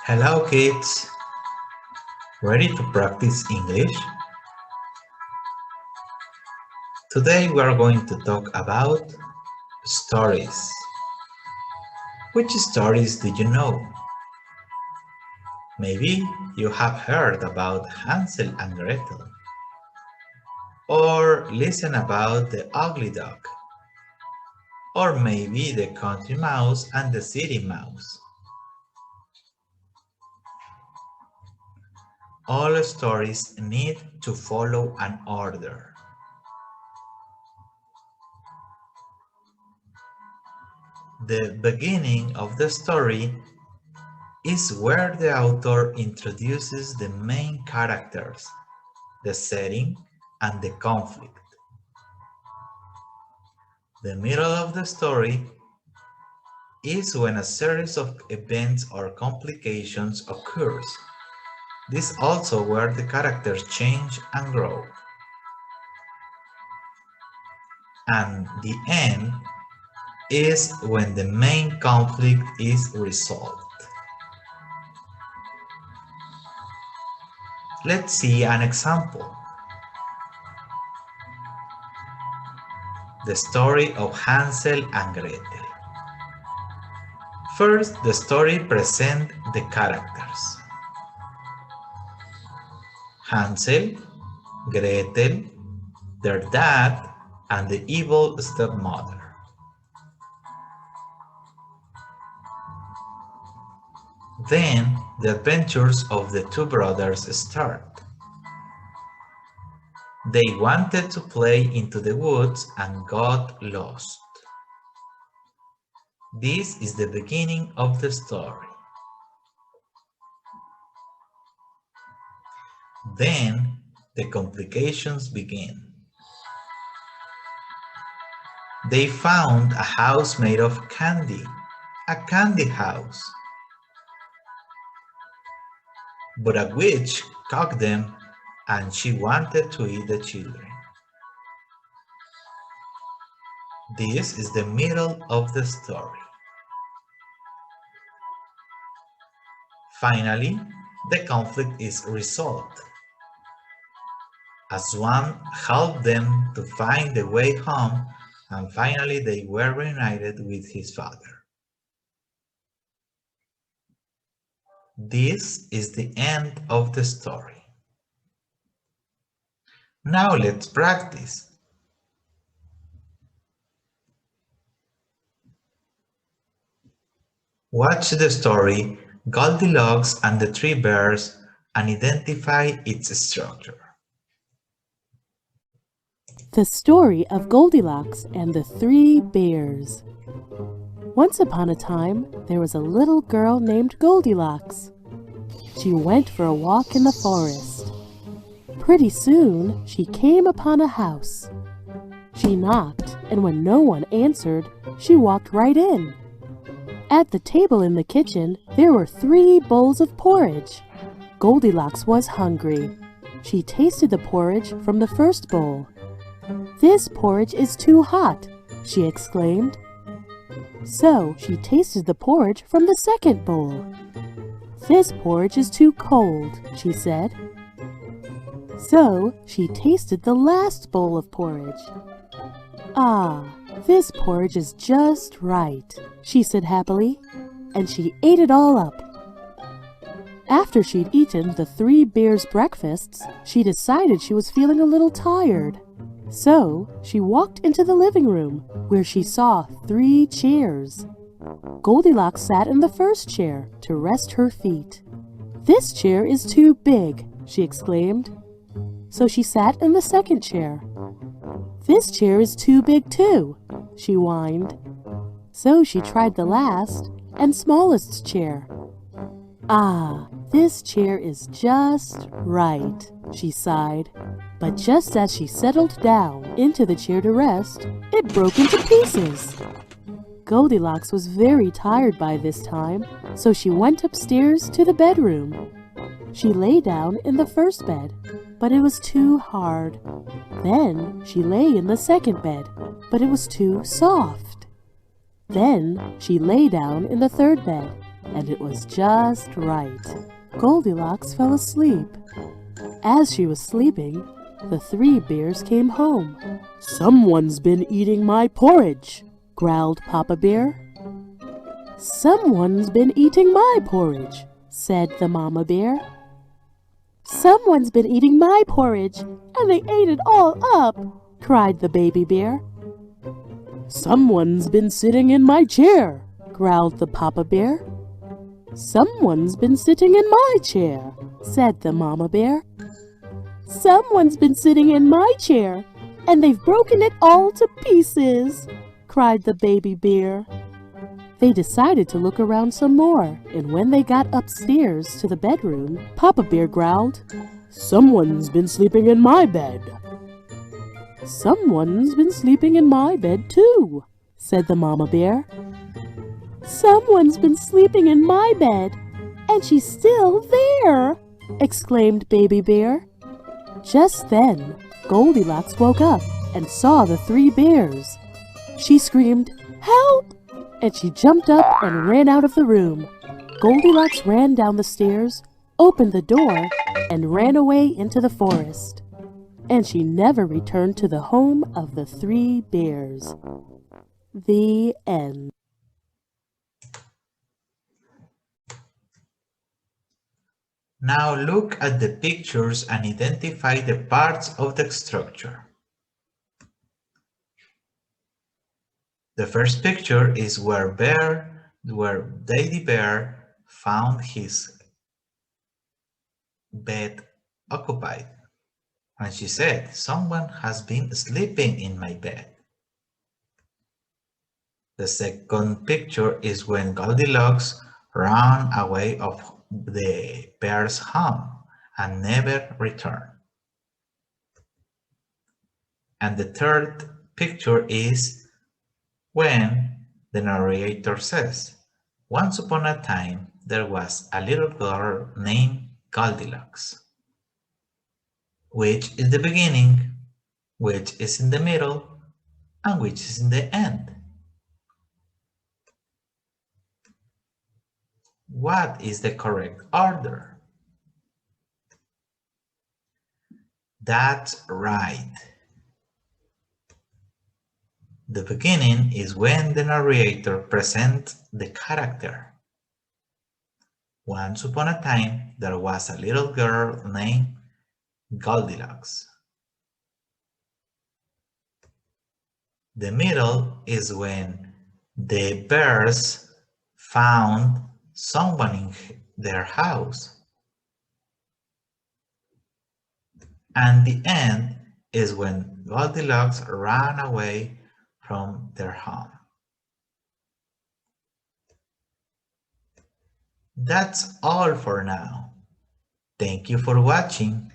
Hello kids! Ready to practice English? Today we are going to talk about stories. Which stories do you know? Maybe you have heard about Hansel and Gretel, or listen about the ugly dog, or maybe the country mouse and the city mouse. All stories need to follow an order. The beginning of the story is where the author introduces the main characters, the setting, and the conflict. The middle of the story is when a series of events or complications occurs. This is also where the characters change and grow. And the end is when the main conflict is resolved. Let's see an example. The story of Hansel and Gretel. First, the story presents the characters. Hansel, Gretel, their dad, and the evil stepmother. Then, the adventures of the two brothers start. They wanted to play into the woods and got lost. This is the beginning of the story. Then, the complications begin. They found a house made of candy, a candy house. But a witch caught them and she wanted to eat the children. This is the middle of the story. Finally, the conflict is resolved, as one helped them to find the way home, and finally they were reunited with his father. This is the end of the story. Now let's practice. Watch the story Goldilocks and the Three Bears and identify its structure. The story of Goldilocks and the Three Bears. Once upon a time, there was a little girl named Goldilocks. She went for a walk in the forest. Pretty soon, she came upon a house. She knocked, and when no one answered, she walked right in. At the table in the kitchen, there were 3 bowls of porridge. Goldilocks was hungry. She tasted the porridge from the first bowl. "This porridge is too hot," she exclaimed. So she tasted the porridge from the second bowl. "This porridge is too cold," she said. So she tasted the last bowl of porridge. "Ah, this porridge is just right," she said happily, and she ate it all up. After she'd eaten the 3 bears' breakfasts, she decided she was feeling a little tired. So she walked into the living room, where she saw 3 chairs. Goldilocks sat in the first chair to rest her feet. "This chair is too big," she exclaimed. So she sat in the second chair. "This chair is too big too," she whined. So she tried the last and smallest chair. "Ah, this chair is just right," she sighed. But just as she settled down into the chair to rest, it broke into pieces. Goldilocks was very tired by this time, so she went upstairs to the bedroom. She lay down in the first bed, but it was too hard. Then she lay in the second bed, but it was too soft. Then she lay down in the third bed, and it was just right. Goldilocks fell asleep. As she was sleeping, the three bears came home. "Someone's been eating my porridge," growled Papa Bear. "Someone's been eating my porridge," said the Mama Bear. "Someone's been eating my porridge, and they ate it all up," cried the baby bear. "Someone's been sitting in my chair," growled the Papa Bear. "Someone's been sitting in my chair," said the Mama Bear. "Someone's been sitting in my chair, and they've broken it all to pieces," cried the baby bear. They decided to look around some more, and when they got upstairs to the bedroom, Papa Bear growled, "Someone's been sleeping in my bed." "Someone's been sleeping in my bed too," said the Mama Bear. "Someone's been sleeping in my bed, and she's still there," exclaimed Baby Bear. Just then, Goldilocks woke up and saw the three bears. She screamed, "Help!" and she jumped up and ran out of the room. Goldilocks ran down the stairs, opened the door, and ran away into the forest. And she never returned to the home of the three bears. The end. Now look at the pictures and identify the parts of the structure. The first picture is where Daddy Bear found his bed occupied. And she said, "Someone has been sleeping in my bed." The second picture is when Goldilocks ran away of the bear's home and never returned. And the third picture is when the narrator says, "Once upon a time, there was a little girl named Goldilocks," which is the beginning, which is in the middle, and which is in the end. What is the correct order? That's right. The beginning is when the narrator presents the character. Once upon a time, there was a little girl named Goldilocks. The middle is when the bears found someone in their house. And the end is when Goldilocks ran away from their home. That's all for now. Thank you for watching.